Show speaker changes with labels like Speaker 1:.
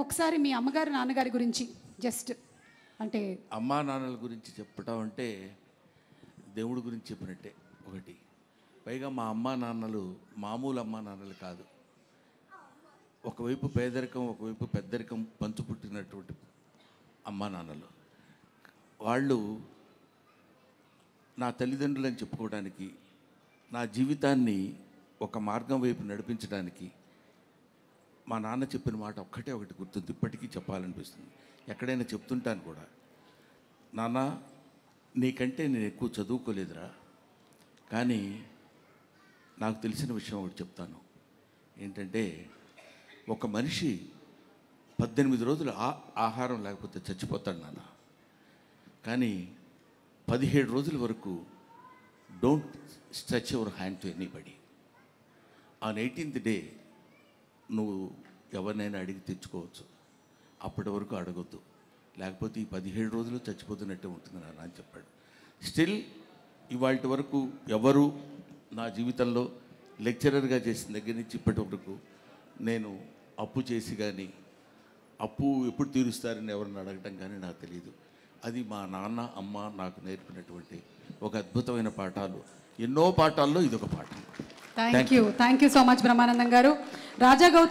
Speaker 1: ఒకసారి మీ అమ్మగారు నాన్నగారి గురించి జస్ట్ అంటే
Speaker 2: అమ్మా నాన్నల గురించి చెప్పడం అంటే దేవుడి గురించి చెప్పినట్టే ఒకటి. పైగా మా అమ్మా నాన్నలు మామూలు అమ్మా నాన్నలు కాదు. ఒకవైపు పేదరికం, ఒకవైపు పెద్దరికం పంచుపుట్టినటువంటి అమ్మా నాన్నలు. వాళ్ళు నా తల్లిదండ్రులని చెప్పుకోవడానికి, నా జీవితాన్ని ఒక మార్గం వైపు నడిపించడానికి మా నాన్న చెప్పిన మాట ఒక్కటే ఒకటి గుర్తుంది, ఇప్పటికీ చెప్పాలనిపిస్తుంది. ఎక్కడైనా చెప్తుంటాను కూడా, నాన్న నీకంటే నేను ఎక్కువ చదువుకోలేదురా, కానీ నాకు తెలిసిన విషయం ఒకటి చెప్తాను. ఏంటంటే ఒక మనిషి 18 రోజులు ఆహారం లేకపోతే చచ్చిపోతాడు నాన్న, కానీ 17 రోజుల వరకు don't stretch your hand to anybody. On 18th day నువ్వు ఎవరినైనా అడిగి తెచ్చుకోవచ్చు, అప్పటి వరకు అడగొద్దు, లేకపోతే ఈ 17 రోజులు చచ్చిపోతున్నట్టే ఉంటుంది నాన్న అని చెప్పాడు. స్టిల్ ఇవాళ వరకు ఎవరు నా జీవితంలో లెక్చరర్గా చేసిన దగ్గర నుంచి ఇప్పటి వరకు నేను అప్పు చేసి కానీ, అప్పు ఎప్పుడు తీరుస్తారని ఎవరిని అడగటం కానీ నాకు తెలియదు. అది మా నాన్న అమ్మ నాకు నేర్పినటువంటి ఒక అద్భుతమైన పాఠాలు. ఎన్నో పాఠాల్లో ఇదొక పాఠం.
Speaker 1: Thank you so much Brahmanandam గారు. రాజా గౌతమ్